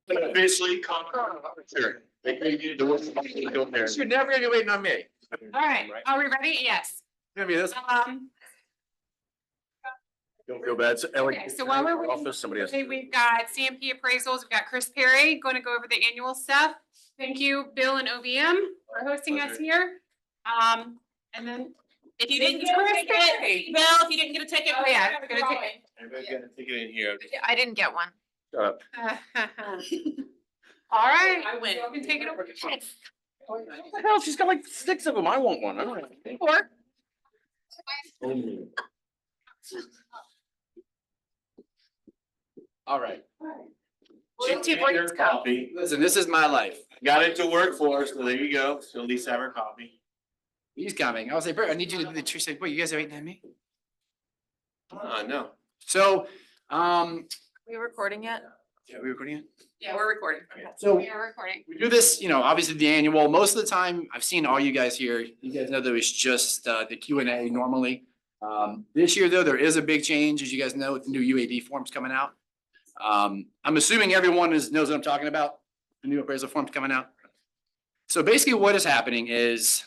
Officially sure. You're never gonna be waiting on me. All right, are we ready? Yes. I mean, this. Don't feel bad. So, Okay, so while we're waiting, office, somebody has. okay, we've got CMP appraisals, we've got Chris Perry going to go over the annual stuff. Thank you, Bill and OVM for hosting us here. And then If you didn't get a ticket, Bill, if you didn't get a ticket. Oh, yeah, we're gonna take Everybody's got a ticket in here. I didn't get one. Shut up. All right. I win. You can take it over. What the hell? She's got like 6 of them. I want one. I don't know. Four. All right. Two points, go. Coffee. Listen, this is my life. Got it to work for us, so there you go. So at least have our coffee. He's coming. I was like, Bert, I need you to do the truth. Wait, you guys are waiting on me? No. So, We recording yet? yeah, we recording it? Yeah, we're recording. So We are recording. we do this, obviously the annual. Most of the time, I've seen all you guys here. You guys know there was just the Q&A normally. This year though, there is a big change, as you guys know, with the new UAD forms coming out. I'm assuming everyone knows what I'm talking about, the new appraisal forms coming out. So basically what is happening is,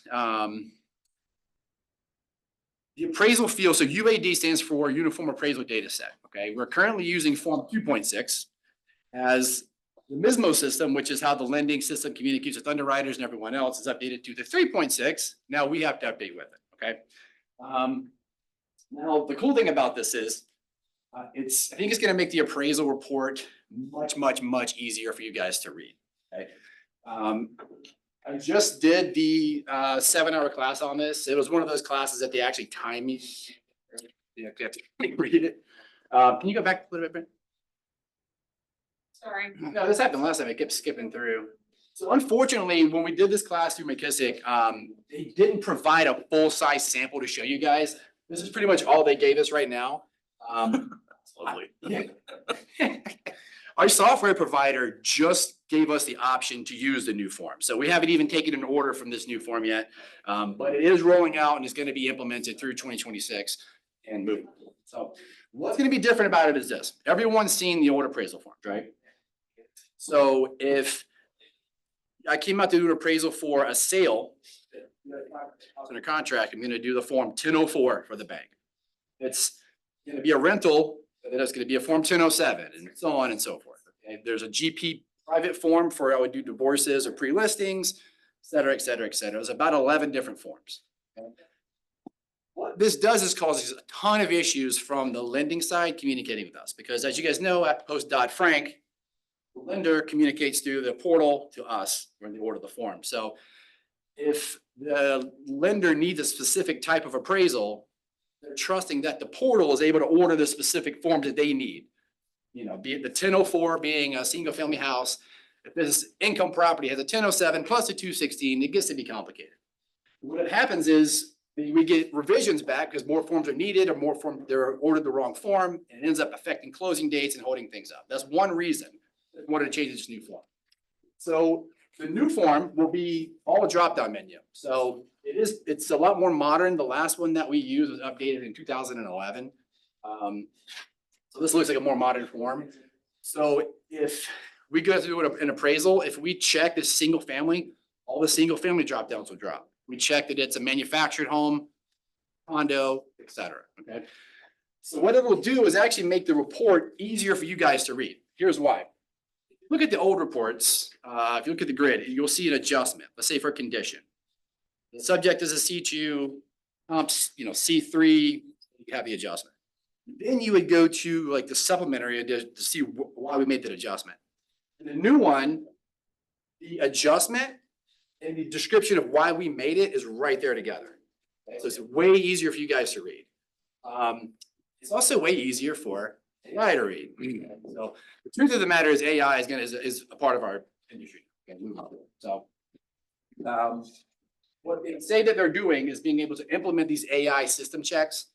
the appraisal field, so UAD stands for Uniform Appraisal Data Set, okay? We're currently using Form 2.6 as the MISMO system, which is how the lending system communicates with underwriters and everyone else, is updated to the 3.6. Now we have to update with it, okay? Now, the cool thing about this is, I think it's gonna make the appraisal report much easier for you guys to read, okay? I just did the 7-hour class on this. It was one of those classes that they actually time me. You have to read it. Can you go back a little bit, Brent? Sorry. No, this happened last time. I kept skipping through. So unfortunately, when we did this class through McKissick, they didn't provide a full-size sample to show you guys. This is pretty much all they gave us right now. Lovely. Our software provider just gave us the option to use the new form. So we haven't even taken an order from this new form yet. But it is rolling out and is gonna be implemented through 2026 and moving. So what's gonna be different about it is this. Everyone's seen the old appraisal forms, right? So if I came out to do an appraisal for a sale under contract, I'm gonna do the form 1004 for the bank. It's gonna be a rental, and then it's gonna be a form 1007 and so on and so forth. Okay, there's a GP private form for I would do divorces or pre-listings, et cetera, et cetera, et cetera. There's about 11 different forms. Okay? What this does is causes a ton of issues from the lending side communicating with us, because as you guys know, at post Dodd-Frank, the lender communicates through the portal to us when they order the form. So if the lender needs a specific type of appraisal, they're trusting that the portal is able to order the specific forms that they need. Be it the 1004 being a single family house. If this income property has a 1007 plus a 216, it gets to be complicated. What happens is we get revisions back because more forms are needed or more forms, they're ordered the wrong form, and it ends up affecting closing dates and holding things up. That's one reason I wanted to change this new form. So the new form will be all a drop-down menu. So it's a lot more modern. The last one that we used was updated in 2011. So this looks like a more modern form. So if we go to do an appraisal, if we check this single family, all the single family drop-downs will drop. We check that it's a manufactured home, condo, et cetera, okay? So what it will do is actually make the report easier for you guys to read. Here's why. Look at the old reports. If you look at the grid, you'll see an adjustment, let's say for condition. The subject is a C2, C3, you have the adjustment. Then you would go to like the supplementary to see why we made that adjustment. In the new one, the adjustment and the description of why we made it is right there together. So it's way easier for you guys to read. It's also way easier for AI to read. So the truth of the matter is AI is a part of our industry. So what they say that they're doing is being able to implement these AI system checks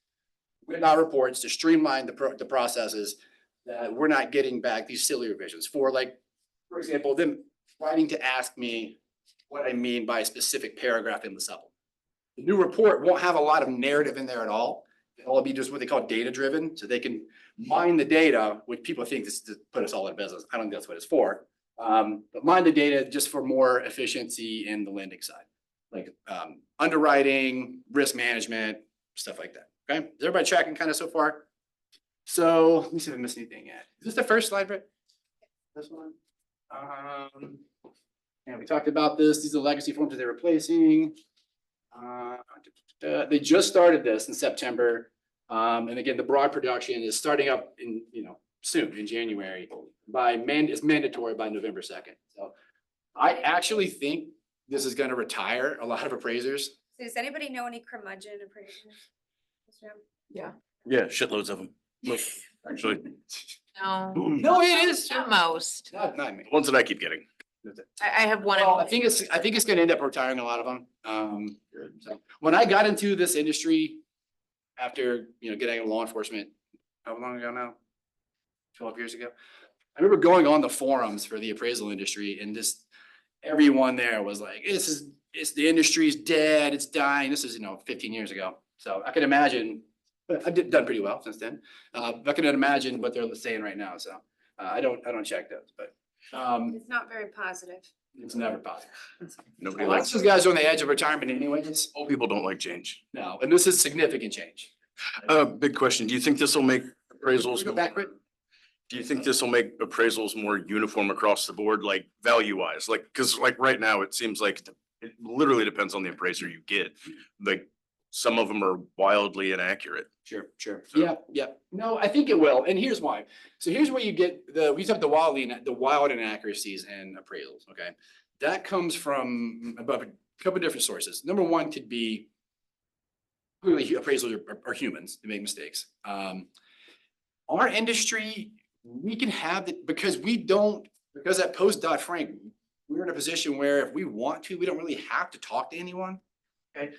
with our reports to streamline the processes that we're not getting back these silly revisions for example, them writing to ask me what I mean by a specific paragraph in the supplement. The new report won't have a lot of narrative in there at all. It'll be just what they call data driven, so they can mine the data, which people think this is to put us all in business. I don't think that's what it's for. But mine the data just for more efficiency in the lending side, like underwriting, risk management, stuff like that. Okay, is everybody tracking kind of so far? So let me see if I missed anything yet. Is this the first slide, Brett? This one? And we talked about this. These are the legacy forms that they're replacing. They just started this in September. And again, the broad production is starting up in, soon in January it's mandatory by November 2nd. So I actually think this is gonna retire a lot of appraisers. Does anybody know any curmudgeon appraisers? Yeah. Yeah, shitloads of them. Actually, No, No, it is. the most. Not me. ones that I keep getting. I have one. Well, I think it's gonna end up retiring a lot of them. So when I got into this industry after, getting into law enforcement, how long ago now? 12 years ago. I remember going on the forums for the appraisal industry and just everyone there was like, it's the industry's dead, it's dying. This is, 15 years ago. So I can imagine, but I've done pretty well since then. I can imagine what they're saying right now. So I don't check those, but It's not very positive. it's never positive. Nobody Lots likes, of these guys are on the edge of retirement anyways. old people don't like change. No, and this is significant change. Big question. Do you think this will make appraisals? Go back, Britt. Do you think this will make appraisals more uniform across the board, like value wise? Like, cause like right now, it seems like it literally depends on the appraiser you get. Like, some of them are wildly inaccurate. Sure. So- Yeah. No, I think it will. And here's why. So here's where you get we talk the wild inaccuracies and appraisals, okay? That comes from above a couple of different sources. Number one could be clearly appraisals are humans, they make mistakes. Our industry, we can have it because that post Dodd-Frank, we're in a position where if we want to, we don't really have to talk to anyone. Okay.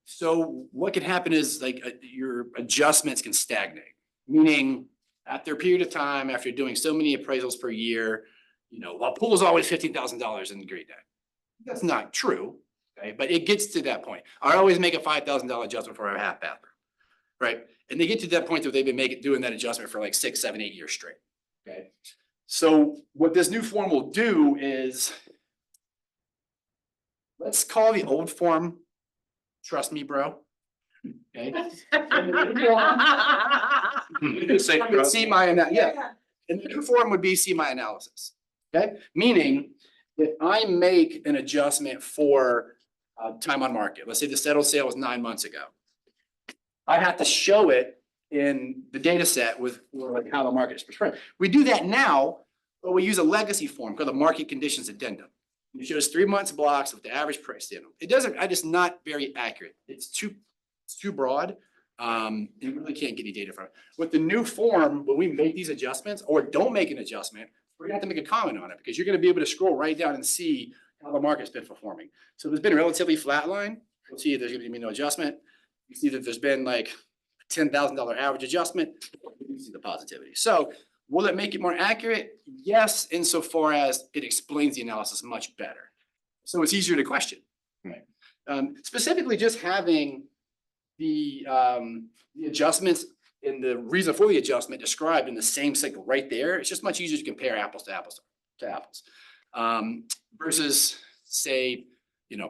So what can happen is like your adjustments can stagnate, meaning after a period of time, after doing so many appraisals per year, well, pool is always $15,000 in the grade day. That's not true, okay? But it gets to that point. I always make a $5,000 adjustment for a half bathroom, right? And they get to that point where they've been doing that adjustment for like 6, 7, 8 years straight, okay? So what this new form will do is, let's call the old form, trust me, bro. Okay. See my, and the new form would be see my analysis. Okay, meaning if I make an adjustment for time on market, let's say the settled sale was 9 months ago. I have to show it in the data set with like how the market is performing. We do that now, but we use a legacy form called the market conditions addendum. It shows 3 months blocks with the average price. It doesn't, it's not very accurate. It's too broad. You really can't get any data from it. With the new form, when we make these adjustments or don't make an adjustment, we're gonna have to make a comment on it because you're gonna be able to scroll right down and see how the market's been performing. So there's been a relatively flat line. You'll see there's gonna be no adjustment. You see that there's been like a $10,000 average adjustment. You see the positivity. So will it make it more accurate? Yes, insofar as it explains the analysis much better. So it's easier to question. Right. Specifically just having the adjustments and the reason for the adjustment described in the same cycle right there, it's just much easier to compare apples to apples. Versus say,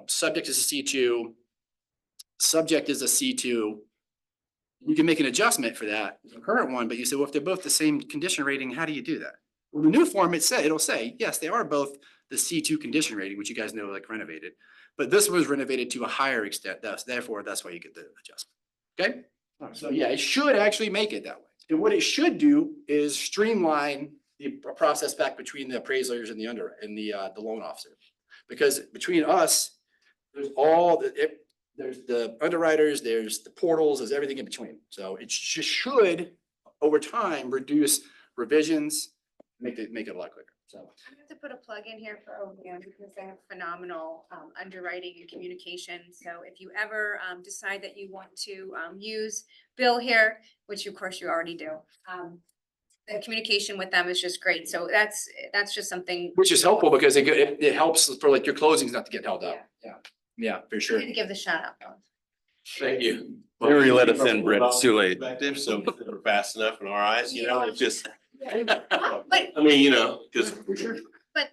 subject is a C2, subject is a C2. You can make an adjustment for that, the current one, but you say, well, if they're both the same condition rating, how do you do that? Well, the new form, it'll say, yes, they are both the C2 condition rating, which you guys know like renovated, but this was renovated to a higher extent. Therefore, that's why you get the adjustment. Okay? So yeah, it should actually make it that way. And what it should do is streamline the process back between the appraisers and the loan officer. Because between us, there's there's the underwriters, there's the portals, there's everything in between. So it should, over time, reduce revisions, make it a lot quicker. So I have to put a plug in here for OVM because they have phenomenal underwriting and communication. So if you ever decide that you want to use Bill here, which of course you already do, the communication with them is just great. So that's just something. which is helpful because it helps for like your closings not to get held up. Yeah, for I sure. need to give the shout out. Thank you. We already let us in, Brett. It's too late. Perspective, so we're fast enough in our eyes, it's just, But, I mean, you know, cause but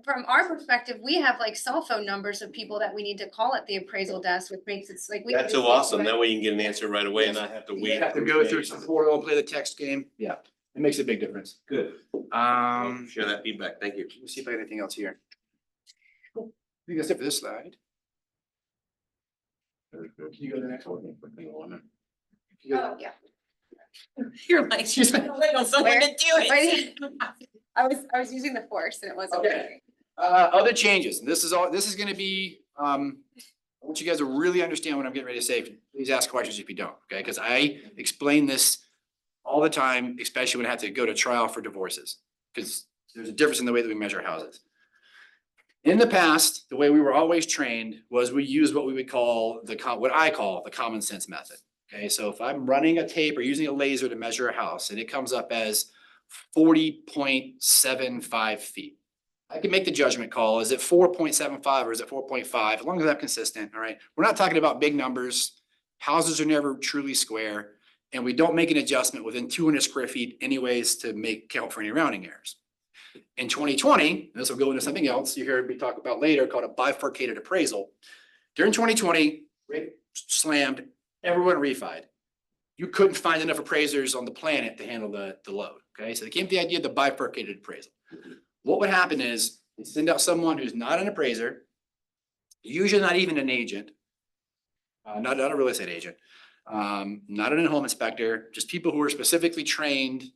from our perspective, we have like cell phone numbers of people that we need to call at the appraisal desk, which makes it like. that's so awesome. That way you can get an answer right away and not have to We wait. have to go through some portal and play the text game. Yeah, it makes a big difference. Good. Share that feedback. Thank you. Let me see if I got anything else here. I think that's it for this slide. Can you go to the next one? Can you go- Oh, yeah. You're like, Excuse me. wait on someone to do it. I was using the force and it wasn't Okay. working. Other changes, this is gonna be, I want you guys to really understand what I'm getting ready to say. Please ask questions if you don't, okay? Cause I explain this all the time, especially when I have to go to trial for divorces. Cause there's a difference in the way that we measure houses. In the past, the way we were always trained was we use what we would call what I call the common sense method. Okay, so if I'm running a tape or using a laser to measure a house and it comes up as 40.75 feet. I can make the judgment call. Is it 4.75 or is it 4.5? As long as I'm consistent, all right? We're not talking about big numbers. Houses are never truly square. And we don't make an adjustment within 200 square feet anyways to make count for any rounding errors. In 2020, this will go into something else you heard me talk about later called a bifurcated appraisal. During 2020, rate slammed, everyone refied. You couldn't find enough appraisers on the planet to handle the load, okay? So they came to the idea of the bifurcated appraisal. What would happen is they send out someone who's not an appraiser, usually not even an agent, not a real estate agent, not an in-home inspector, just people who are specifically trained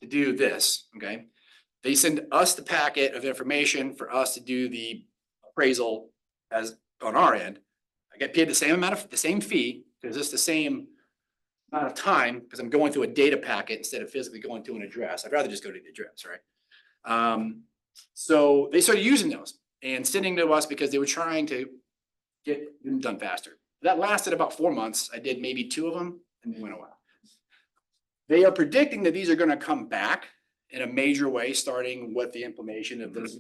to do this, okay? They send us the packet of information for us to do the appraisal as on our end. I get paid the same fee, because it's the same amount of time, because I'm going through a data packet instead of physically going to an address. I'd rather just go to the address, right? So they started using those and sending to us because they were trying to get them done faster. That lasted about 4 months. I did maybe 2 of them and they went away. They are predicting that these are gonna come back in a major way, starting with the implementation of this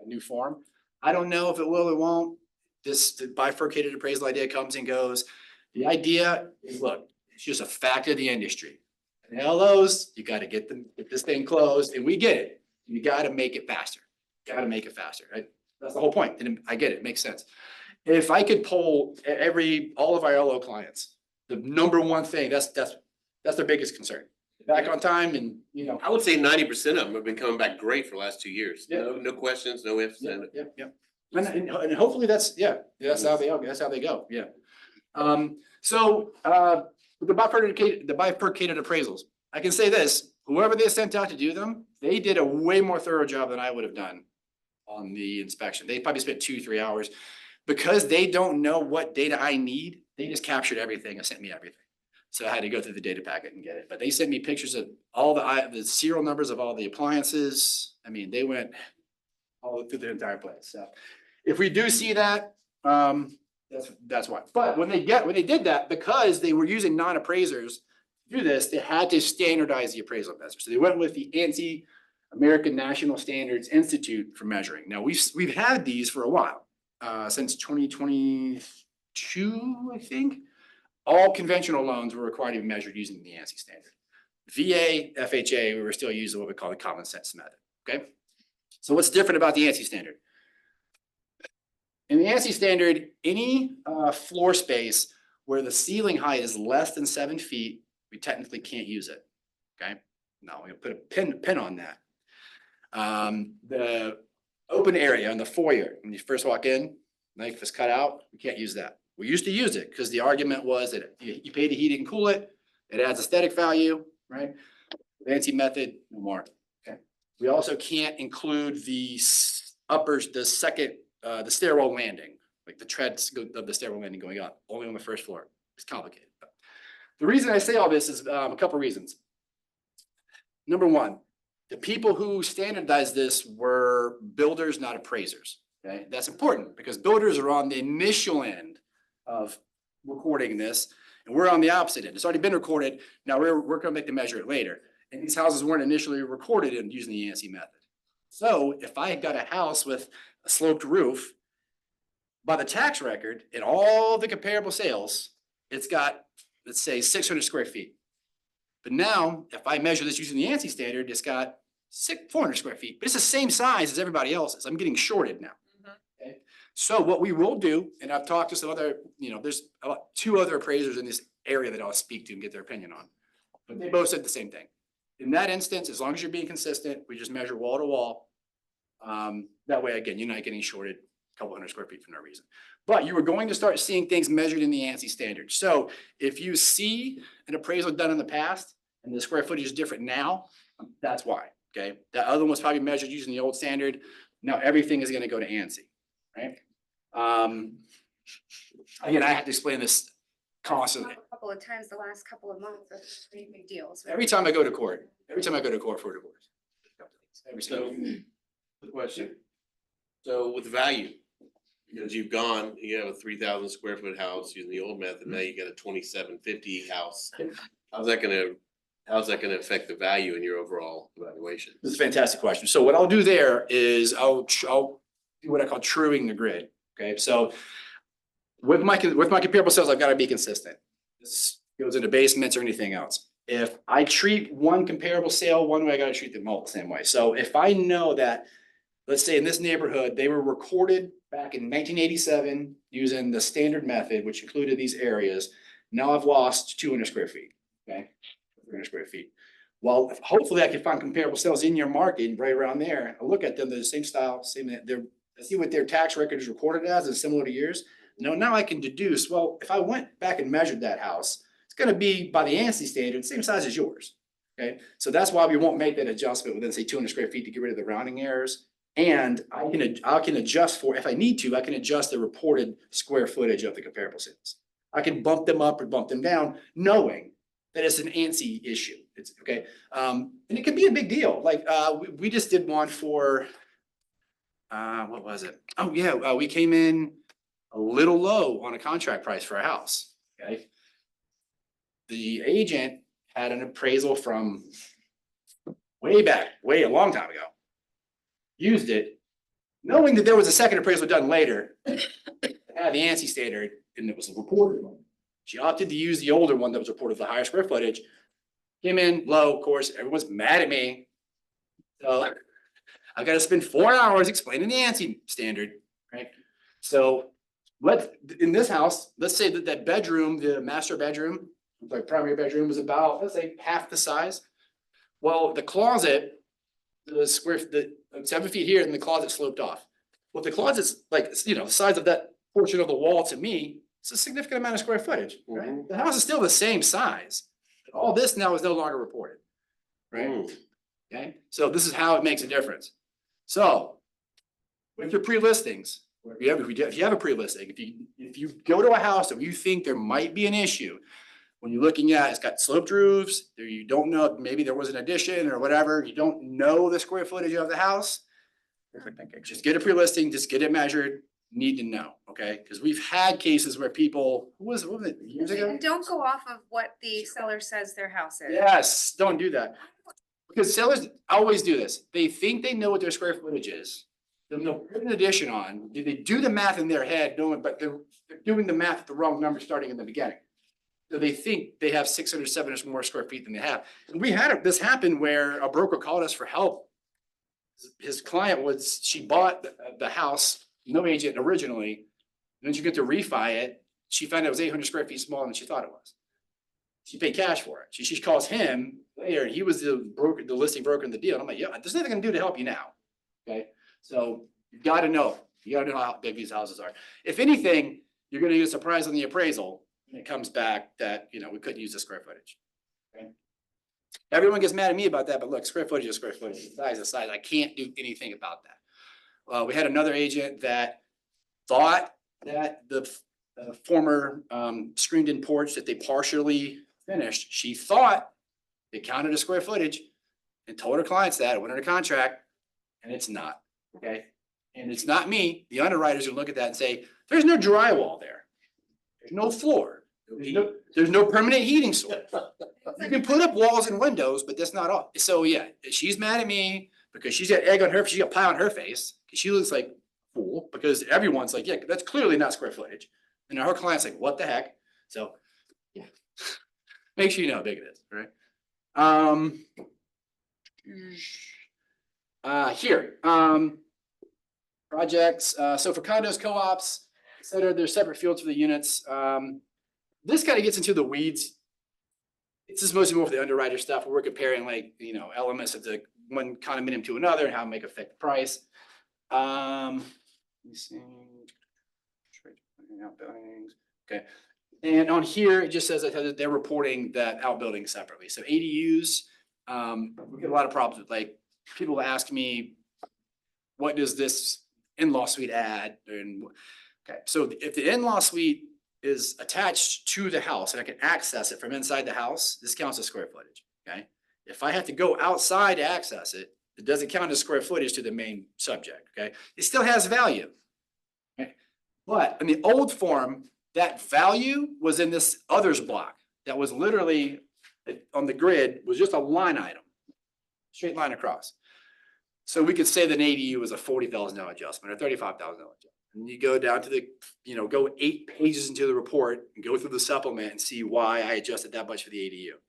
new form. I don't know if it will or won't. The bifurcated appraisal idea comes and goes. The idea is, look, it's just a fact of the industry. And LOs, you gotta get this thing closed, and we get it. You gotta make it faster. Gotta make it faster, right? That's the whole point. And I get it, makes sense. If I could poll all of our LO clients, the number one thing, that's their biggest concern. Back on time and, you know. I would say 90% of them have been coming back great for the last 2 years. Yeah. No questions, no ifs. And Yeah. And hopefully that's how they go, yeah. The bifurcated appraisals, I can say this, whoever they sent out to do them, they did a way more thorough job than I would have done on the inspection. They probably spent 2-3 hours. Because they don't know what data I need, they just captured everything and sent me everything. So I had to go through the data packet and get it, but they sent me pictures of all the serial numbers of all the appliances. I mean, they went all through the entire place, so. If we do see that, that's why. But when they did that, because they were using non-appraisers to do this, they had to standardize the appraisal measure. So they went with the ANSI, American National Standards Institute for measuring. Now, we've had these for a while, since 2022, I think. All conventional loans were required to be measured using the ANSI standard. VA, FHA, we were still using what we call the common sense method, okay? So what's different about the ANSI standard? In the ANSI standard, any floor space where the ceiling height is less than 7 feet, we technically can't use it, okay? Now, we're gonna put a pin on that. The open area in the foyer, when you first walk in, knife is cut out, we can't use that. We used to use it because the argument was that you pay to heat it and cool it, it adds aesthetic value, right? The ANSI method, no more, okay? We also can't include the the stairwell landing, like the treads of the stairwell landing going up, only on the first floor. It's complicated. The reason I say all this is a couple reasons. Number one, the people who standardized this were builders, not appraisers. Okay, that's important because builders are on the initial end of recording this, and we're on the opposite end. It's already been recorded. Now we're gonna make the measure it later. And these houses weren't initially recorded in using the ANSI method. So if I had got a house with a sloped roof, by the tax record and all the comparable sales, it's got, let's say, 600 square feet. But now, if I measure this using the ANSI standard, it's got 400 square feet, but it's the same size as everybody else's. I'm getting shorted now. Okay? So what we will do, and I've talked to some other, there's about 2 other appraisers in this area that I'll speak to and get their opinion on. But they both said the same thing. In that instance, as long as you're being consistent, we just measure wall to wall. That way, again, you're not getting shorted a couple hundred square feet for no reason. But you are going to start seeing things measured in the ANSI standard. So if you see an appraisal done in the past and the square footage is different now, that's why, okay? That other one was probably measured using the old standard. Now everything is gonna go to ANSI, right? Again, I have to explain this constantly. A couple of times the last couple of months, that's pretty big deals. Every time I go to court for a divorce. Every So, single. good question. So with value, because you have a 3,000 square foot house using the old method, now you got a 2,750 house. How's that gonna affect the value in your overall evaluation? This is a fantastic question. So what I'll do there is I'll do what I call truing the grid. Okay, so with my comparable sales, I've got to be consistent. This goes into basements or anything else. If I treat one comparable sale one way, I got to treat them all the same way. So if I know that, let's say in this neighborhood, they were recorded back in 1987 using the standard method, which included these areas. Now I've lost 200 square feet, okay? 300 square feet. Well, hopefully I can find comparable sales in your market right around there. I look at them, they're the same style, I see what their tax record is recorded as and similar to yours. Now I can deduce, well, if I went back and measured that house, it's gonna be by the ANSI standard, same size as yours. Okay, so that's why we won't make that adjustment within, say, 200 square feet to get rid of the rounding errors. And I can adjust for, if I need to, I can adjust the reported square footage of the comparable sales. I can bump them up or bump them down, knowing that it's an ANSI issue. It's okay. And it could be a big deal. Like, we just did one for, what was it? Oh, yeah, we came in a little low on a contract price for a house, okay? The agent had an appraisal from way back, a long time ago. Used it, knowing that there was a second appraisal done later, had the ANSI standard, and it was a reported one. She opted to use the older one that was reported with the higher square footage. Came in low, of course, everyone's mad at me. So I've got to spend 4 hours explaining the ANSI standard, right? So in this house, let's say that bedroom, the master bedroom, like primary bedroom was about, let's say, half the size. Well, the closet, the 7 feet here and the closet sloped off. Well, the closet's like, the size of that portion of the wall to me, it's a significant amount of square footage, right? Mhm. The house is still the same size. All this now is no longer reported, right? Mm. Okay, so this is how it makes a difference. So with your pre-listings, if you have a pre-listing, if you go to a house and you think there might be an issue, when you're looking at, it's got sloped roofs, there you don't know, maybe there was an addition or whatever, you don't know the square footage of the house. Just get a pre-listing, just get it measured, need to know, okay? Because we've had cases where people, what was it, years ago? And don't go off of what the seller says their house is. Yes, don't do that. Because sellers always do this. They think they know what their square footage is. Then they'll put an addition on. They do the math in their head, knowing, but they're doing the math at the wrong number starting in the beginning. So they think they have 600, 700 more square feet than they have. And we had this happen where a broker called us for help. His client she bought the house, no agent originally. And then she got to refi it. She found out it was 800 square feet smaller than she thought it was. She paid cash for it. She calls him later. He was the broker, the listing broker in the deal. And I'm like, yeah, there's nothing I can do to help you now. Okay. So you gotta know how big these houses are. If anything, you're gonna get a surprise on the appraisal when it comes back that, we couldn't use the square footage. Okay. Everyone gets mad at me about that, but look, square footage is square footage, size is size. I can't do anything about that. We had another agent that thought that the former screened-in porch that they partially finished, she thought they counted a square footage and told her clients that, it went under contract, and it's not, okay? And it's not me, the underwriters who look at that and say, there's no drywall there. There's no floor. There's no permanent heating source. You can put up walls and windows, but that's not all. So yeah, she's mad at me because she's got egg on her, she's got pie on her face, because she looks like a fool, because everyone's like, yeah, that's clearly not square footage. And her client's like, what the heck? So, yeah. Make sure you know how big it is, right? Here, projects, so for condos, co-ops, et cetera, there's separate fields for the units. This kind of gets into the weeds. This is mostly more for the underwriter stuff. We're comparing like, elements of the one condominium to another and how it make affect the price. Let me see. Outbuildings. Okay. And on here, it just says that they're reporting that outbuildings separately. So ADUs, we get a lot of problems with, like, people ask me, what does this in-law suite add? And, okay, so if the in-law suite is attached to the house and I can access it from inside the house, this counts as square footage, okay? If I have to go outside to access it, it doesn't count as square footage to the main subject, okay? It still has value. Okay? But in the old form, that value was in this others block that was literally on the grid, was just a line item, straight line across. So we could say that an ADU was a $40,000 adjustment or $35,000 adjustment. And you go down to the, go 8 pages into the report and go through the supplement and see why I adjusted that much for the ADU.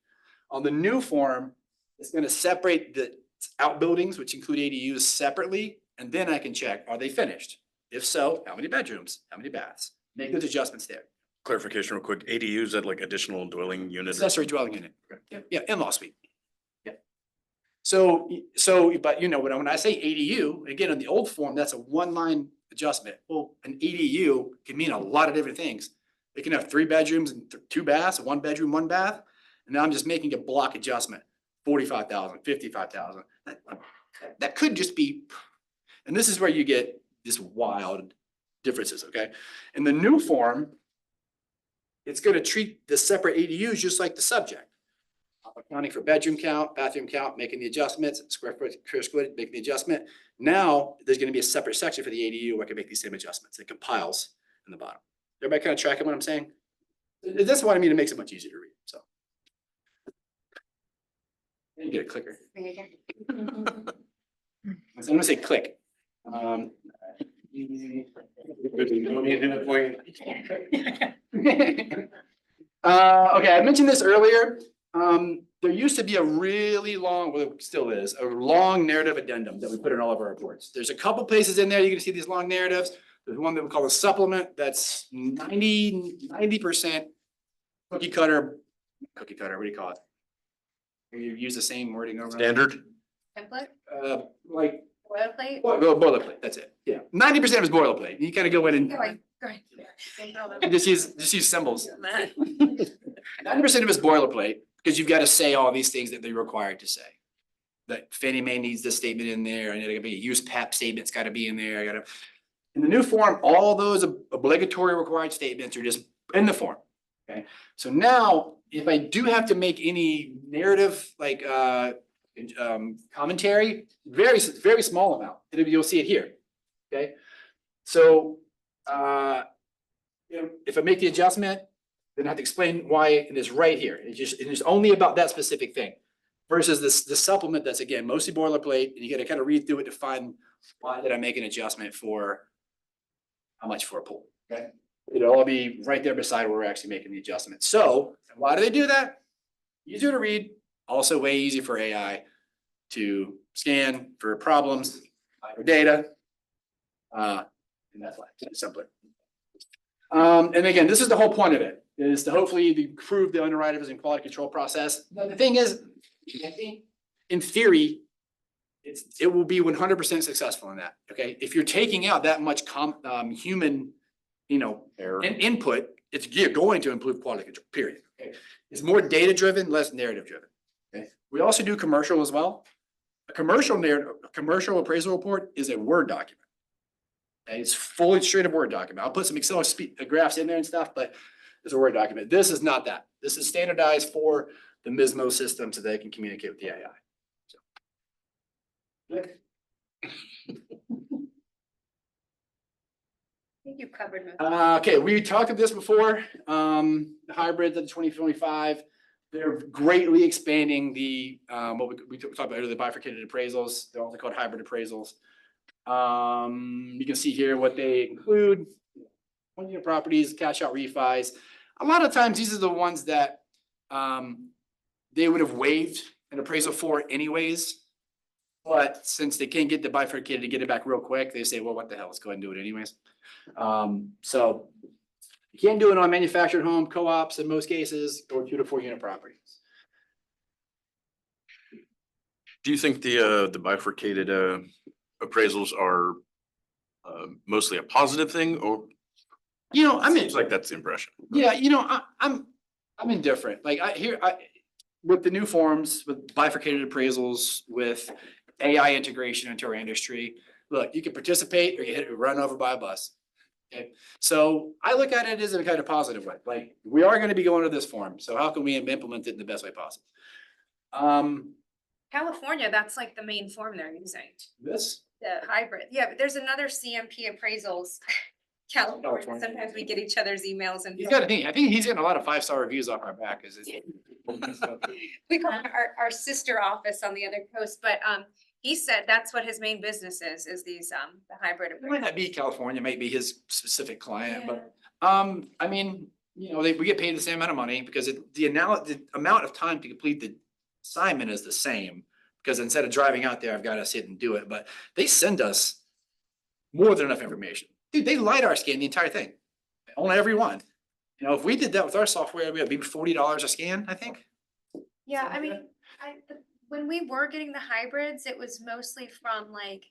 On the new form, it's going to separate the outbuildings, which include ADUs, separately, and then I can check, are they finished? If so, how many bedrooms, how many baths? Make those adjustments there. Clarification real quick, ADUs at like additional dwelling unit. Accessory dwelling unit. Yeah, in-law suite. Yeah. So, but when I say ADU, again, in the old form, that's a one-line adjustment. Well, an ADU can mean a lot of different things. It can have 3 bedrooms and 2 baths, 1 bedroom, 1 bath. And now I'm just making a block adjustment, 45,000, 55,000. That could just be, and this is where you get this wild differences, okay? In the new form, it's going to treat the separate ADUs just like the subject. Accounting for bedroom count, bathroom count, making the adjustments, square foot, making the adjustment. Now, there's going to be a separate section for the ADU where I can make these same adjustments. It compiles in the bottom. Everybody kind of tracking what I'm saying? That's what I mean. It makes it much easier to read, so. You get a clicker. I'm going to say click. Okay, I mentioned this earlier. There used to be a really long, well, it still is, a long narrative addendum that we put in all of our reports. There's a couple places in there you can see these long narratives. There's one that we call a supplement that's 90% cookie cutter, what do you call it? You use the same wording over. Standard? Template, Like boilerplate? boilerplate, that's it. Yeah, 90% is boilerplate. You kind of go in and Go ahead. and just use symbols. 90% of it's boilerplate because you've got to say all these things that they're required to say. That Fannie Mae needs this statement in there, and there's gonna be a use PAP statement's got to be in there. In the new form, all those obligatory required statements are just in the form. Okay, so now if I do have to make any narrative like commentary, very small amount. You'll see it here. Okay, so if I make the adjustment, then I have to explain why it is right here. It is only about that specific thing. Versus the supplement that's again mostly boilerplate, and you got to kind of read through it to find why did I make an adjustment for how much for a pool. Okay, it'll all be right there beside where we're actually making the adjustment. So why do they do that? Easier to read, also way easier for AI to scan for problems, for data, and that's why it's simpler. And again, this is the whole point of it, is to hopefully improve the underwriters and quality control process. Now, the thing is, in theory, it will be 100% successful in that. Okay, if you're taking out that much human, Error. input, it's going to improve quality control. Period. Okay, it's more data driven, less narrative driven. Okay, we also do commercial as well. A commercial appraisal report is a Word document. Okay, it's fully straight up Word document. I'll put some Excel graphs in there and stuff, but it's a Word document. This is not that. This is standardized for the MISMO system so they can communicate with the AI. So. I think you've covered most. Okay, we talked about this before. The hybrids of 2025, they're greatly expanding the what we talked about earlier, the bifurcated appraisals. They're also called hybrid appraisals. You can see here what they include: 1-unit properties, cash out refis. A lot of times, these are the ones that they would have waived an appraisal for it anyways. But since they can't get the bifurcated to get it back real quick, they say, well, what the hell, let's go ahead and do it anyways. So you can't do it on manufactured home, co-ops in most cases, or 2 to 4 unit properties. Do you think the bifurcated appraisals are mostly a positive thing, or You know, I'm in, seems like that's the impression? yeah, you know, I'm indifferent. Like with the new forms, with bifurcated appraisals, with AI integration into our industry, look, you can participate or get run over by a bus. Okay, so I look at it as a kind of positive way, like, we are gonna be going to this form, so how can we implement it in the best way possible? California, that's like the main form they're using, This, the hybrid. Yeah, but there's another CMP appraisals. California, California. sometimes we get each other's emails and. he's got, I think he's getting a lot of 5-star reviews off our back, is it? We call it our sister office on the other coast, but he said that's what his main business is these the hybrid. It might not be California, it might be his specific client, Yeah. but, I mean, you know, we get paid the same amount of money because the amount of time to complete the assignment is the same. Because instead of driving out there, I've got to sit and do it, but they send us more than enough information. Dude, they LiDAR scan the entire thing, on every one. You know, if we did that with our software, it'd be $40 a scan, I think. Yeah, I mean, when we were getting the hybrids, it was mostly from like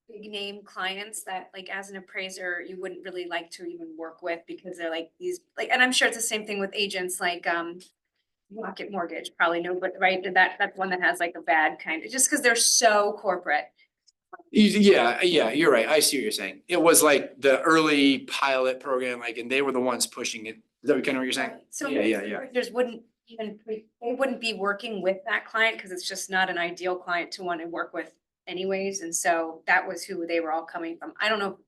big name clients that like as an appraiser, you wouldn't really like to even work with because they're like these, like, and I'm sure it's the same thing with agents like Rocket Mortgage, probably know, but right, that's one that has like a bad kind of, just because they're so corporate. Yeah, you're right. I see what you're saying. It was like the early pilot program, like, and they were the ones pushing it. Is that kind of what you're saying? So Yeah. appraisers wouldn't even, they wouldn't be working with that client because it's just not an ideal client to want to work with anyways. And so that was who they were all coming from. I don't know.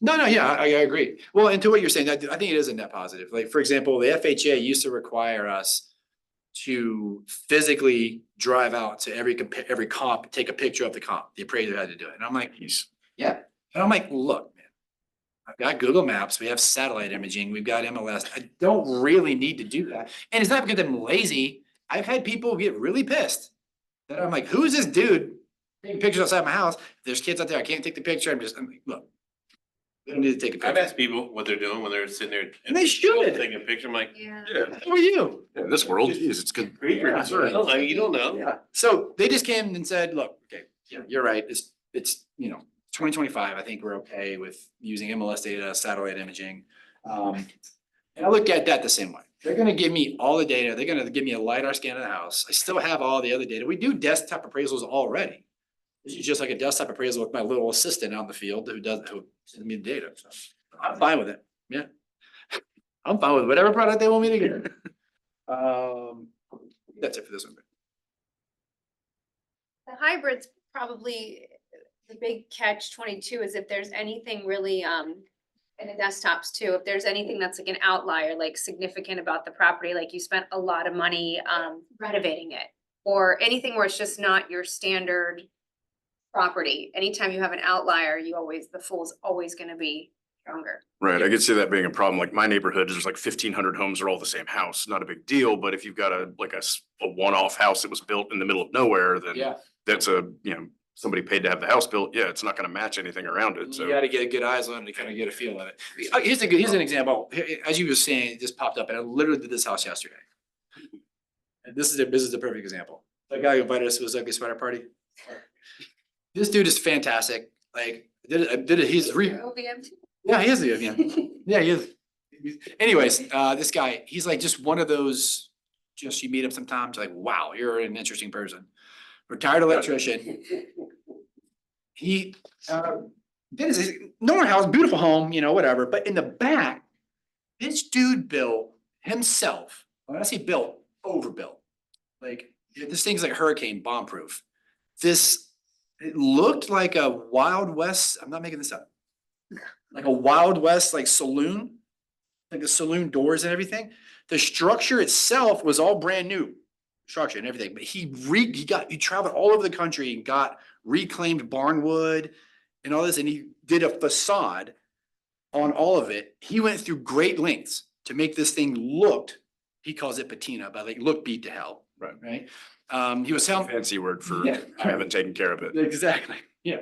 No, yeah, I agree. Well, and to what you're saying, I think it is a net positive. Like, for example, the FHA used to require us to physically drive out to every comp, take a picture of the comp. The appraiser had to do it. And I'm like, yeah. And I'm like, look, man, I've got Google Maps, we have satellite imaging, we've got MLS. I don't really need to do that. And it's not because I'm lazy. I've had people get really pissed that I'm like, who's this dude taking pictures outside my house? If there's kids out there, I can't take the picture. I'm like, look, we don't need to take a I've picture. asked people what they're doing when they're sitting there. And they should. Taking a picture, I'm like, Yeah. Yeah, Who are you? in this world, geez, it's good. I don't know, you don't know. Yeah, so they just came and said, look, okay, yeah, you're right, it's, you know, 2025, I think we're okay with using MLS data, satellite imaging. And I look at that the same way. They're gonna give me all the data, they're gonna give me a LiDAR scan of the house. I still have all the other data. We do desktop appraisals already. This is just like a desktop appraisal with my little assistant out in the field who sends me the data. So I'm fine with it, yeah. I'm fine with whatever product they want me to get. That's it for this one. The hybrids probably, the big catch 22 is if there's anything really, and the desktops too, if there's anything that's like an outlier, like significant about the property, like you spent a lot of money, renovating it. Or anything where it's just not your standard property. Anytime you have an outlier, the fool's always gonna be stronger. Right, I could see that being a problem. Like my neighborhood, there's like 1,500 homes are all the same house, not a big deal, but if you've got a one-off house that was built in the middle of nowhere, then Yeah, that's somebody paid to have the house built, yeah, it's not gonna match anything around it, you so. gotta get good eyes on it to kind of get a feel of it. Here's an example. As you were saying, it just popped up and I literally did this house yesterday. And this is the perfect example. The guy who invited us to his ugly sweater party. This dude is fantastic. Like, OVM too. yeah, he is, yeah. Yeah, he is. Anyways, this guy, he's like just one of those, just you meet him sometimes, like, wow, you're an interesting person. Retired electrician. He did his normal house, beautiful home, you know, whatever, but in the back, this dude built himself, when I say built, overbuilt. Like, this thing's like hurricane bomb proof. It looked like a Wild West, I'm not making this up. Like a Wild West, like saloon, like the saloon doors and everything. The structure itself was all brand new structure and everything, but he traveled all over the country and got reclaimed barn wood and all this, and he did a facade on all of it. He went through great lengths to make this thing he calls it patina, but like look beat to hell. Right? He was telling. Fancy word for Yeah. I haven't taken care of it. Exactly, yeah.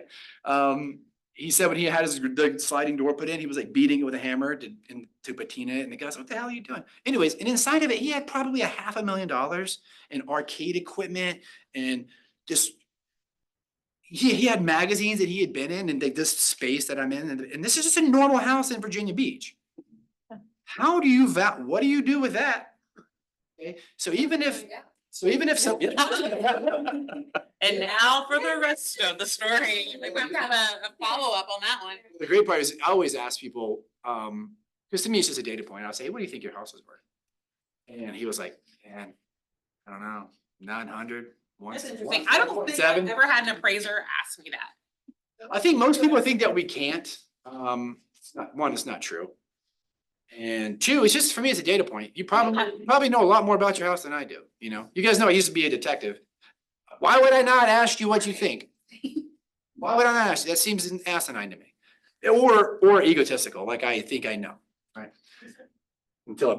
He said when he had his the sliding door put in, he was like beating it with a hammer to patina it, and the guy's like, what the hell are you doing? Anyways, and inside of it, he had probably $500,000 in arcade equipment and just he had magazines that he had been in and like this space that I'm in, and this is just a normal house in Virginia Beach. How do you what do you do with that? Okay, so even if some. And now for the rest of the story. Like, we have to have a follow-up on that one. The great part is I always ask people, because to me, it's just a data point. I'll say, hey, what do you think your house is worth? And he was like, man, I don't know, 900, That's interesting. I don't think I've ever had an appraiser ask me that. I think most people think that we can't. It's not, one, it's not true. And two, it's just, for me, it's a data point. You probably know a lot more about your house than I do, you know? You guys know I used to be a detective. Why would I not ask you what you think? Why would I not ask you? That seems asinine to me. Or egotistical, like I think I know, right?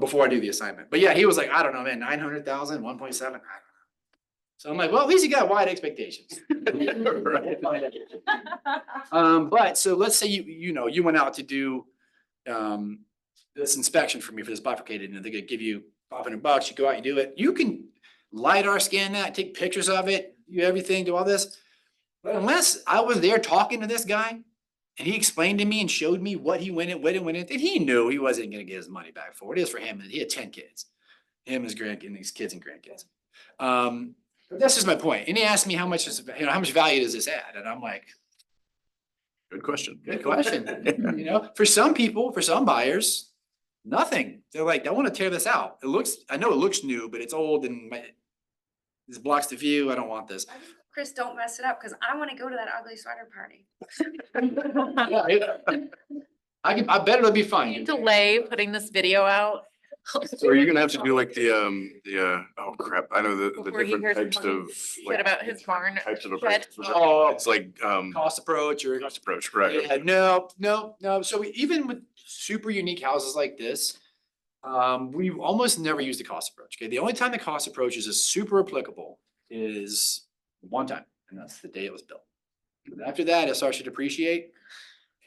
Before I do the assignment. But yeah, he was like, I don't know, man, 900,000, 1.7, I don't know. So I'm like, well, at least you got wide expectations. But so let's say you went out to do this inspection for me for this bifurcated, and they're gonna give you $500, you go out, you do it. You can LiDAR scan that, take pictures of it, do everything, do all this. But unless I was there talking to this guy and he explained to me and showed me what he went in, and he knew he wasn't gonna get his money back for it. It is for him, and he had 10 kids. Him, his grandkids, these kids and grandkids. But that's just my point. And he asked me how much value does this add? And I'm like, Good question. good question. For some people, for some buyers, nothing. They're like, I want to tear this out. I know it looks new, but it's old and this blocks the view. I don't want this. Chris, don't mess it up, because I want to go to that ugly sweater party. I bet it'll be fine. Delay putting this video out. So are you gonna have to do like the oh crap, I know the Before he different hears types funny of shit like about his barn types of shed. appraisals. Oh. It's like Cost approach or. cost approach, right? Yeah, no. So even with super unique houses like this, we almost never use the cost approach. Okay, the only time the cost approach is super applicable is one time, and that's the day it was built. But after that, it starts to depreciate,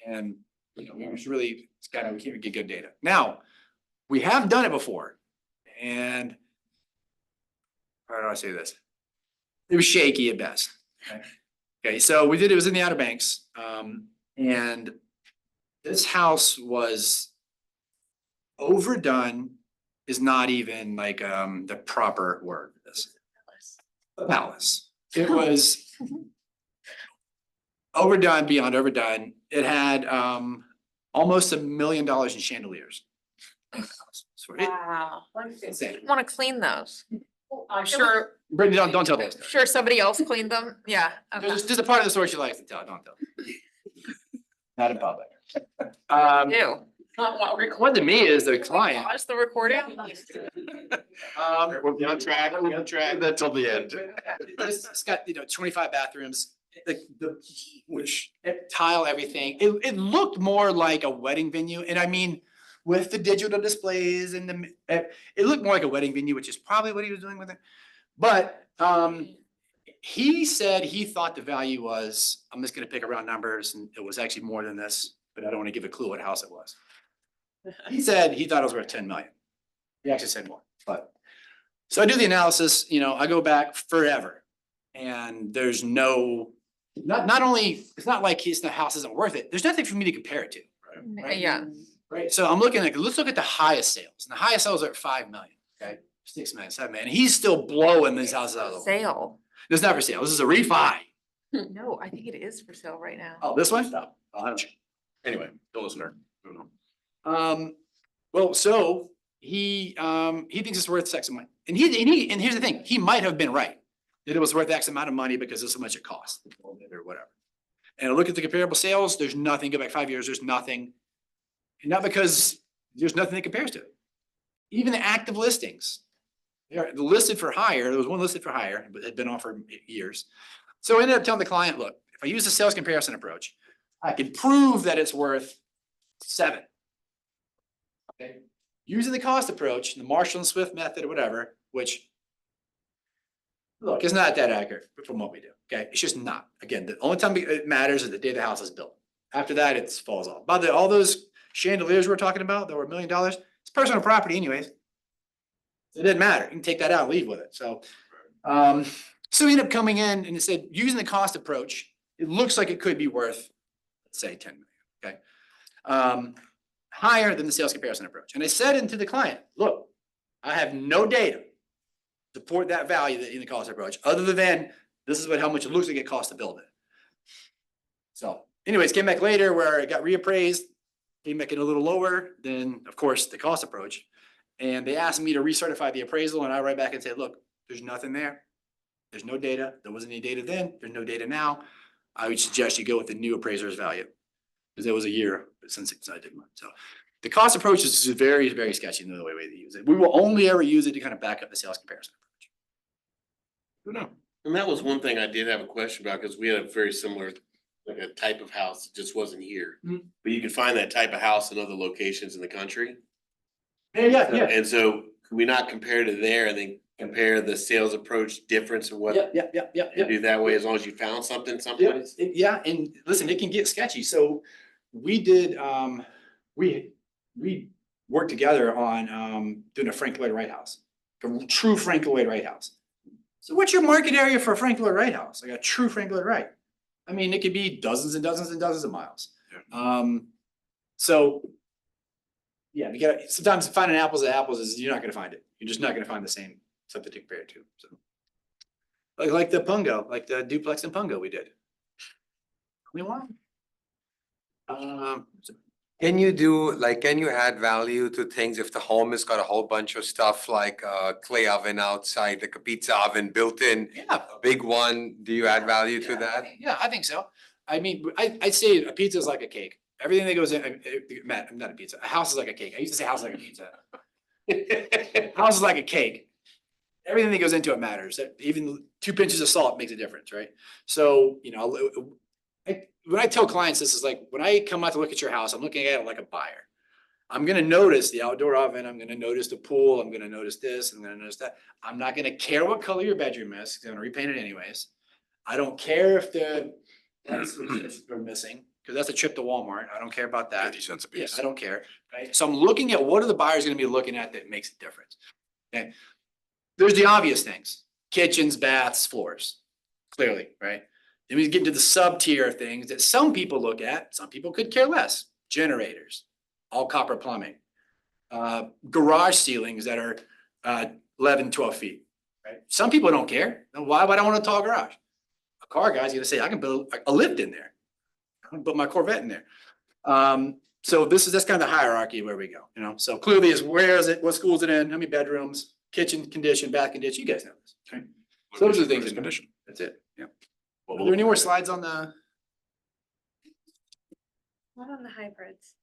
and it's kind of, we can't get good data. Now, we have done it before, and how do I say this? It was shaky at best. Okay, so it was in the Outer Banks, and this house was overdone, is not even like the proper word for this. A palace. It was overdone beyond overdone. It had almost $1 million in chandeliers. Wow. Insane. Want to clean those? I'm sure. Brittany, don't tell those. Sure, somebody else cleaned them. Yeah. Okay. There's a part of the story she likes to tell. Don't tell. Not in public. Ew. What to me is the client. Pause the recording. We'll be on track. We'll be on track. That's till the end. It's got 25 bathrooms. Which tile everything. It looked more like a wedding venue, and I mean, with the digital displays and it looked more like a wedding venue, which is probably what he was doing with it. But he said he thought the value was, I'm just gonna pick around numbers, and it was actually more than this, but I don't want to give a clue what house it was. He said he thought it was worth 10 million. He actually said more, but so I do the analysis, I go back forever, and there's not only, it's not like the house isn't worth it, there's nothing for me to compare it to. Right. Yeah. Right, so I'm looking at, let's look at the highest sales, and the highest sales are at 5 million, okay, 6 million, 7 million, and he's still blowing these houses out of the water. Sale. It's not for sale, this is a refi. No, I think it is for sale right now. Oh, this one? No. Anyway, don't listen to her. Well, so he thinks it's worth X amount, and here's the thing, he might have been right, that it was worth X amount of money because of how much it cost, or whatever. And I look at the comparable sales, there's nothing, go back 5 years, there's nothing. And not because there's nothing that compares to it. Even the active listings, they're listed for hire. There was one listed for hire, but had been on for years. So I ended up telling the client, look, if I use the sales comparison approach, I can prove that it's worth 7. Okay. Using the cost approach, the Marshall and Swift method or whatever, which Look, it's not that accurate from what we do, okay? It's just not. Again, the only time it matters is the day the house is built. After that, it falls off. By the, all those chandeliers we're talking about that were $1 million, it's personal property anyways. It didn't matter. You can take that out and leave with it. So, so we ended up coming in and it said, using the cost approach, it looks like it could be worth, let's say 10 million, okay? Higher than the sales comparison approach. And I said into the client, look, I have no data to support that value in the cost approach, other than this is how much it looks like it costs to build it. So anyways, came back later where it got reappraised, came back in a little lower than, of course, the cost approach. And they asked me to recertify the appraisal, and I write back and say, look, there's nothing there. There's no data. There wasn't any data then. There's no data now. I would suggest you go with the new appraiser's value. Because it was a year since I did one. So the cost approach is very, very sketchy in the way we use it. We will only ever use it to kind of back up the sales comparison approach. Who knows? And that was one thing I did have a question about, because we had a very similar, like a type of house, that just wasn't here. Mhm. But you could find that type of house in other locations in the country. Yeah. And so could we not compare to there and then compare the sales approach difference of what? Yeah. And do that way as long as you found something Yeah, someplace? yeah, and listen, it can get sketchy. So we did, we worked together on doing a Frank Lloyd Wright house, a true Frank Lloyd Wright house. So what's your market area for a Frank Lloyd Wright house? Like a true Frank Lloyd Wright? I mean, it could be dozens and dozens and dozens of miles. So yeah, you gotta, sometimes finding apples to apples is, you're not gonna find it. You're just not gonna find the same something to compare it to, so. Like the Pungo, like the duplex in Pungo we did. Only one. Can you do, like, can you add value to things if the home has got a whole bunch of stuff like a clay oven outside, like a pizza oven built in, Yeah. a big one? Do you add value to that? Yeah, I think so. I mean, I'd say a pizza is like a cake. Everything that goes in, Matt, I'm not a pizza. A house is like a cake. I used to say house is like a pizza. House is like a cake. Everything that goes into it matters. Even 2 pinches of salt makes a difference, right? So, you know, when I tell clients, this is like, when I come out to look at your house, I'm looking at it like a buyer. I'm gonna notice the outdoor oven, I'm gonna notice the pool, I'm gonna notice this, I'm gonna notice that. I'm not gonna care what color your bedroom is, 'cause I'm gonna repaint it anyways. I don't care if the lights are missing, because that's a trip to Walmart. I don't care about that. 50 cents a Yeah, piece. I don't care, right? So I'm looking at what are the buyers gonna be looking at that makes a difference. Okay, there's the obvious things, kitchens, baths, floors, clearly, right? Then we get into the sub tier of things that some people look at, some people could care less. Generators, all copper plumbing, garage ceilings that are 11, 12 feet, right? Some people don't care. Why would I want a tall garage? A car guy's gonna say, I can build a lift in there. I can put my Corvette in there. So that's kind of the hierarchy where we go, you know? So clearly is where is it, what school is it in, how many bedrooms, kitchen condition, bath condition, you guys know this, okay? So those are the things. in Condition. That's it, yeah. Well, Are there any more slides on the? Not on the hybrids.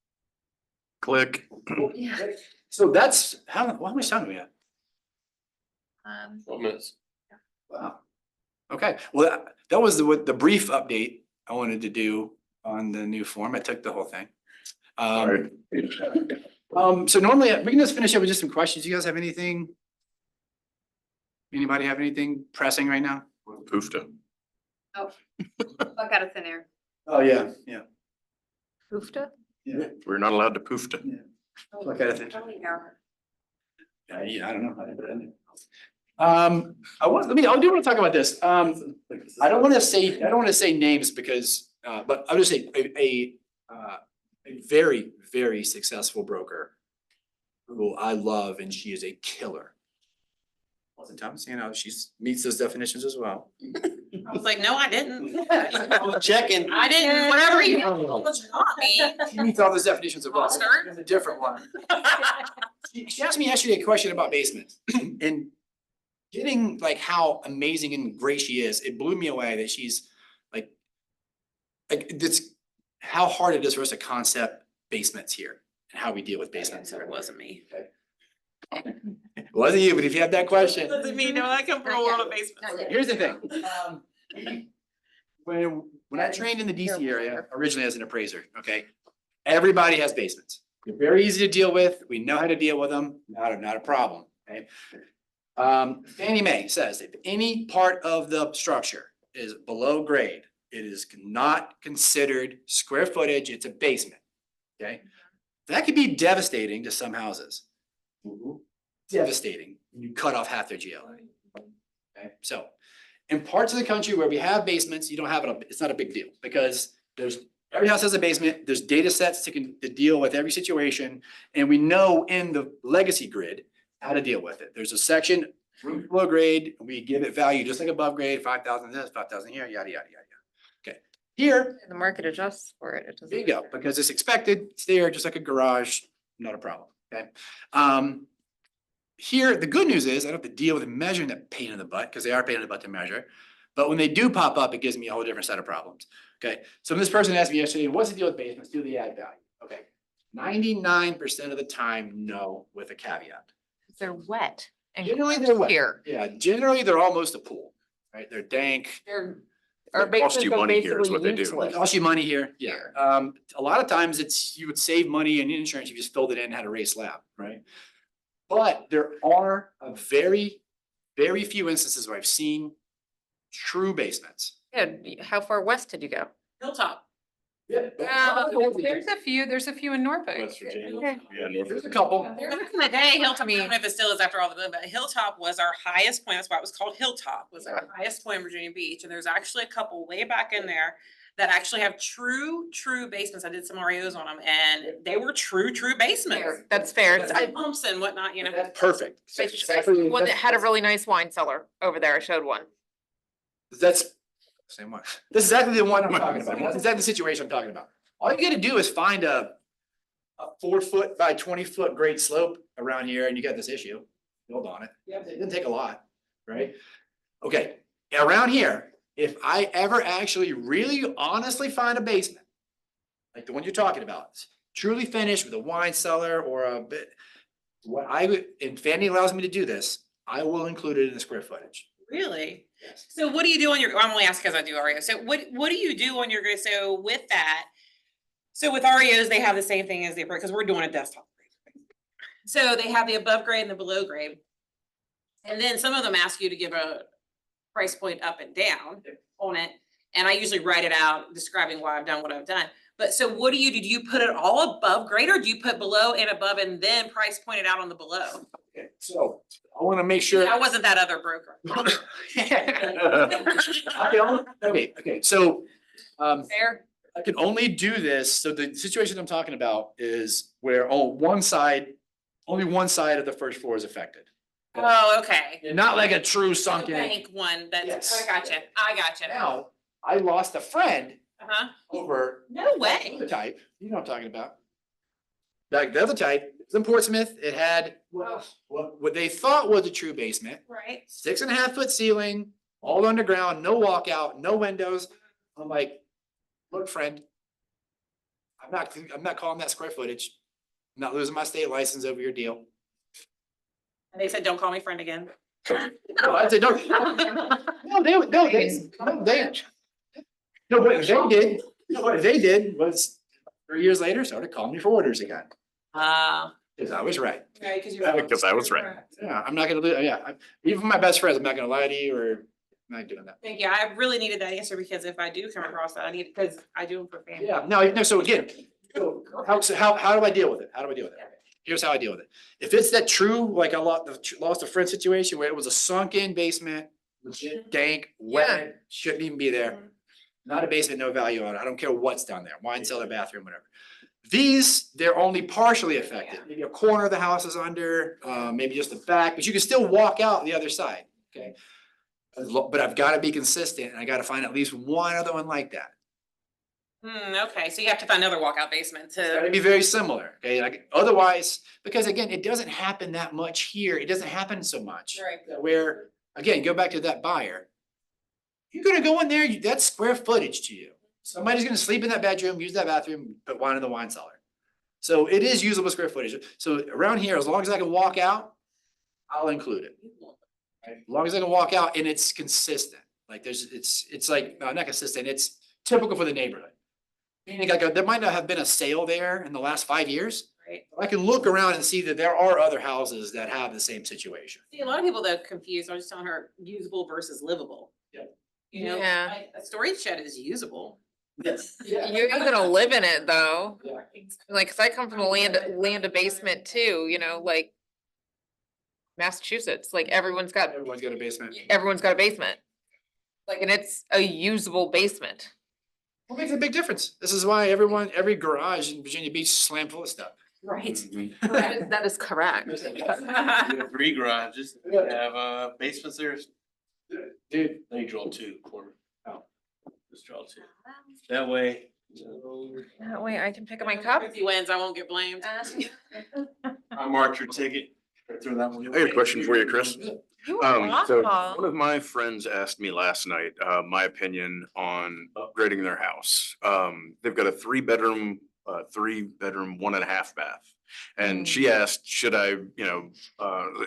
Click. Yeah. So that's, how much time do we have? 12 minutes. Wow. Okay, well, that was the brief update I wanted to do on the new form. I took the whole thing. Sorry. So normally, we can just finish up with just some questions. You guys have anything? Anybody have anything pressing right now? Poofta. Buck out of thin air. Oh, yeah. Hoofta? We're not allowed to poofta. Look at it. Only an hour. Yeah, I don't know how to put it in there. I do want to talk about this. I don't want to say names because, but I'll just say a very, very successful broker who I love, and she is a killer. Oftentimes, you know, she meets those definitions as well. I was like, no, I didn't. Checking. I didn't, whatever you want me. She meets all those definitions as well. Monster. There's a different one. She asked me yesterday a question about basements and getting like how amazing and great she is. It blew me away that she's like it's how hard it is for us to concept basements here and how we deal with basements. It wasn't me. It wasn't you, but if you have that question. Doesn't mean, no, I come from a world of basements. Here's the thing. When I trained in the DC area, originally as an appraiser, okay, everybody has basements. They're very easy to deal with. We know how to deal with them. Not a problem, okay? Fannie Mae says if any part of the structure is below grade, it is not considered square footage, it's a basement. Okay? That could be devastating to some houses. Devastating, when you cut off half their GLA. Okay, so in parts of the country where we have basements, you don't have it, it's not a big deal because every house has a basement, there's data sets to deal with every situation. And we know in the legacy grid how to deal with it. There's a section, roof below grade, we give it value just like above grade, 5,000 this, 5,000 here, yada, yada, yada, yada. Okay, here, The market adjusts for it. It doesn't. there you go, because it's expected, it's there, just like a garage, not a problem, okay? Here, the good news is I don't have to deal with measuring that pain in the butt, because they are pain in the butt to measure. But when they do pop up, it gives me a whole different set of problems. Okay, so this person asked me yesterday, what's the deal with basements? Do the add value? Okay, 99% of the time, no, with a caveat. They're wet and Generally, they're wet. here. Yeah, generally, they're almost a pool, right? They're dank. Our It costs you basements are money here is basically what they do. useless. It costs you money here, yeah. A lot of times you would save money in insurance, if you just filled it in and had a raised slab, right? But there are a very, very few instances where I've seen true basements. Yeah, how far west did you go? Hilltop. There's a few in Norfolk. West Virginia. Yeah, Norfolk. There's a couple. Back in the day, Hilltop, I don't know if it still is after all the boom, but Hilltop was our highest point. That's why it was called Hilltop, was our highest point in Virginia Beach. And there's actually a couple way back in there that actually have true basements. I did some REOs on them and they were true basements. That's fair. It's like pumps and whatnot, you know. That's perfect. One that had a really nice wine cellar over there. I showed one. That's same one. This is exactly the one I'm talking about. That's exactly the situation I'm talking about. All you gotta do is find a 4-foot by 20-foot grade slope around here and you got this issue. Build on it. Yeah, it didn't take a lot, right? Okay, around here, if I ever actually really honestly find a basement, like the one you're talking about, truly finished with a wine cellar or a bit, what I would, and Fannie allows me to do this, I will include it in the square footage. Really? So what do you do on your, I'm only asking because I do REO. So what do you do on your, so with that? So with REOs, they have the same thing as the, because we're doing a desktop. So they have the above grade and the below grade. And then some of them ask you to give a price point up and down on it. And I usually write it out describing why I've done what I've done. But so what do? Do you put it all above grade or do you put below and above and then price point it out on the below? Okay, so I wanna make sure. I wasn't that other broker. Okay, so, Fair. I can only do this, so the situation I'm talking about is where, only one side of the first floor is affected. Oh, okay. Not like a true The sunken. bank one, that's, Yes. I gotcha. Now, I lost a friend Uh-huh. over. No way. The type, you know what I'm talking about. Like the other type, it's in Portsmouth, it had what they thought was a true basement, Right. 6.5-foot ceiling, all underground, no walkout, no windows. I'm like, look, friend. I'm not calling that square footage. I'm not losing my state license over your deal. And they said, don't call me friend again. No, I said, no, what they did was 3 years later, started calling me for orders again, because I was right. Right, Because I was right. Yeah, I'm not gonna do, even my best friends, I'm not gonna lie to you or I'm not doing that. Thank you. I really needed that answer because if I do come across that, I need, because I do them for family. Yeah, no, so again, how do I deal with it? How do I deal with it? Here's how I deal with it. If it's that true, like lost a friend situation where it was a sunken basement, legit dank, wet, shouldn't even be there. Not a basement, no value on it. I don't care what's down there, wine cellar, bathroom, whatever. These, they're only partially affected. Maybe a corner of the house is under, maybe just the back, but you can still walk out the other side, okay? But I've gotta be consistent and I gotta find at least one other one like that. Okay, so you have to find another walkout basement It's gotta to, be very similar, okay? Like otherwise, because again, it doesn't happen that much here. It doesn't happen so much. Right. Where, again, go back to that buyer. You're gonna go in there, that's square footage to you. Somebody's gonna sleep in that bedroom, use that bathroom, put wine in the wine cellar. So it is usable square footage. So around here, as long as I can walk out, I'll include it. Right? As long as I can walk out and it's consistent, like it's like, no, not consistent, it's typical for the neighborhood. Meaning like there might not have been a sale there in the last 5 years, Right. I can look around and see that there are other houses that have the same situation. See, a lot of people though confused, I was just telling her usable versus livable. Yeah. You know, Yeah. like, a storage shed is usable. Yes. You're gonna live in it though. Yeah. Like, cause I come from a land of basement too, you know, like Massachusetts, like Everyone's got a basement. everyone's got a basement. Like, and it's a usable basement. What makes a big difference? This is why every garage in Virginia Beach is slammed full of stuff. Right. That is correct. You have 3 garages, you have basements there, Dude, then you draw 2 corner. Oh. Just draw 2. That way. That way I can pick up my cup. If he wins, I won't get blamed. I marked your ticket. Throw that one. I got a question for you, Chris. You are So awful. one of my friends asked me last night, my opinion on upgrading their house. They've got a 3-bedroom, 1.5 bath. And she asked, should I,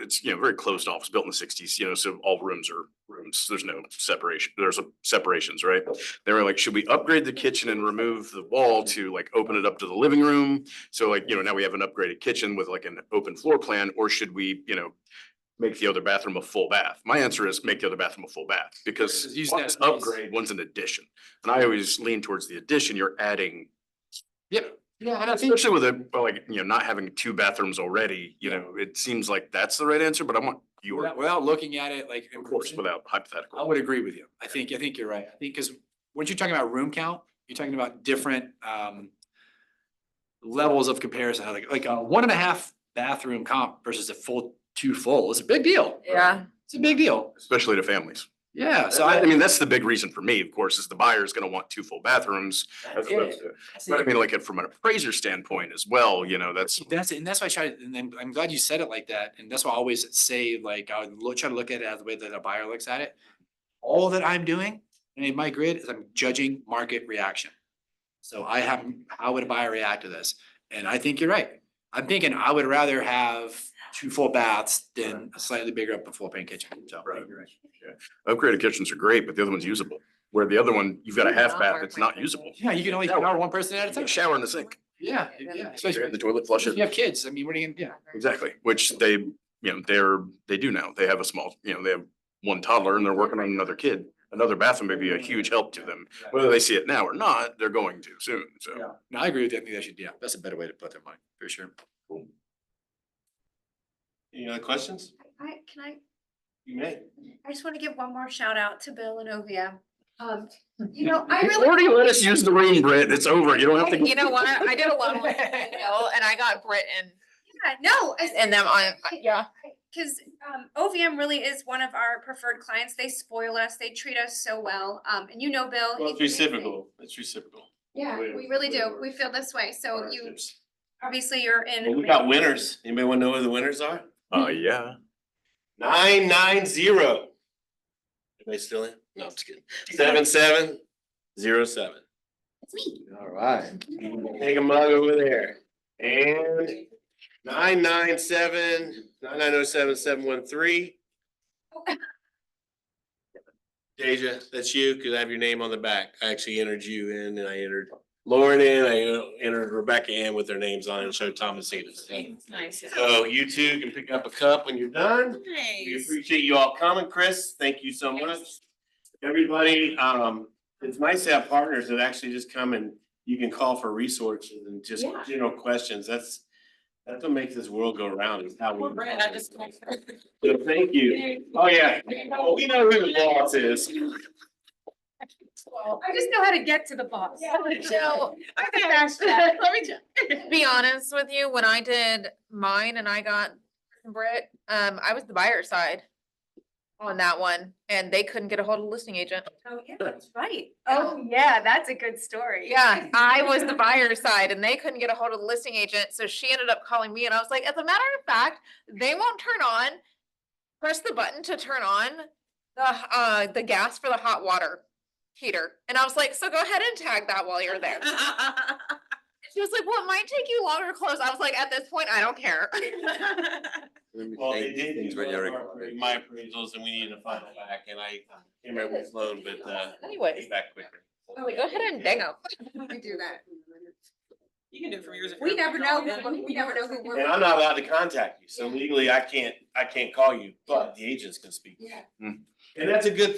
it's, very closed off, it's built in the 60s, so all rooms are rooms. There's no separation, there's separations, right? They were like, should we upgrade the kitchen and remove the wall to like open it up to the living room? So like, now we have an upgraded kitchen with like an open floor plan, or should we, make the other bathroom a full bath? My answer is make the other bathroom a full bath, because Use one's that space. upgrade, one's an addition. And I always lean towards the addition, you're adding, Yep. Yeah, and I think especially with not having 2 bathrooms already, it seems like that's the right answer, but I want your, without looking at it like, of course, without I hypothetical. would agree with you. I think you're right. I think because when you're talking about room count, you're talking about different levels of comparison. Like a 1.5 bathroom comp versus a full 2 full. It's a big deal. Yeah. It's a big deal. Especially to families. Yeah, so I mean, that's the big reason for me, of course, is the buyer is gonna want 2 full bathrooms. As opposed to, but I mean, like from an appraiser standpoint as well, that's. and that's why I try to, and then I'm glad you said it like that, and that's why I always say, like, I would try to look at it as the way that a buyer looks at it. All that I'm doing in my grid is I'm judging market reaction. So how would a buyer react to this? And I think you're right. I'm thinking I would rather have 2 full baths than a slightly bigger up full pan kitchen, so. Right. Upgraded kitchens are great, but the other one's usable. Where the other one, you've got a half bath that's not usable. Yeah, you can only shower one person at a Take time. a shower in the sink. Yeah, especially The toilet flush if you have it. kids, I mean, what are you gonna, yeah. Exactly, which they do now. They have a small, they have 1 toddler and they're working on another kid. Another bathroom may be a huge help to them. Whether they see it now or not, they're going to soon, so. Yeah, no, I agree with you. I think that should, yeah, that's a better way to put their mind, for sure. Any other questions? You may. I just want to give one more shout out to Bill and Ovia. I You really. already let us use the room, Britt. It's over. You don't have to. You know what? I did a lot with Bill and I got Brit Yeah, no. and them on, yeah. Because OVM really is one of our preferred clients. They spoil us. They treat us so well. And Bill. Well, he- it's reciprocal. It's reciprocal. Yeah, we really do. We feel this way. So you, obviously you're Well, in. we got winners. Anybody want to know who the winners are? Yeah. 990. Anybody still in? No, I'm just kidding. 7707. It's me. All right. Take a mug over there. And 997-9907-713. Deja, that's you, because I have your name on the back. I actually entered you in and I entered Lauren in, I entered Rebecca in with their names on it and showed Thomasina. Nice. So you two can pick up a cup when you're done. We Nice. appreciate you all coming. Chris, thank you so much. Everybody, it's nice to have partners that actually just come and you can call for resources and just Yeah. general questions. That's what makes this world go round is how we. Poor Brett, I just. So thank you. Oh, yeah. Well, we know who the boss is. I just know how to get to the boss. So, I can ask that. Let me check. to be honest with you, when I did mine and I got Brit, I was the buyer side on that one and they couldn't get a hold of the listing agent. Oh, yeah, that's right. Oh, yeah, that's a good story. Yeah, I was the buyer side and they couldn't get a hold of the listing agent, so she ended up calling me and I was like, as a matter of fact, they won't turn on. Press the button to turn on the gas for the hot water heater. And I was like, so go ahead and tag that while you're there. She was like, well, it might take you longer to close. I was like, at this point, I don't care. Well, they did use one of my appraisals and we needed a final back and I can't remember which loan, but Anyways. came back quicker. I was like, go ahead and dang them. We do that. You can do it from yours. if We you're- never know, we never know who we're. And I'm not allowed to contact you, so legally I can't call you, but the agents can speak. Yeah. And that's a good thing.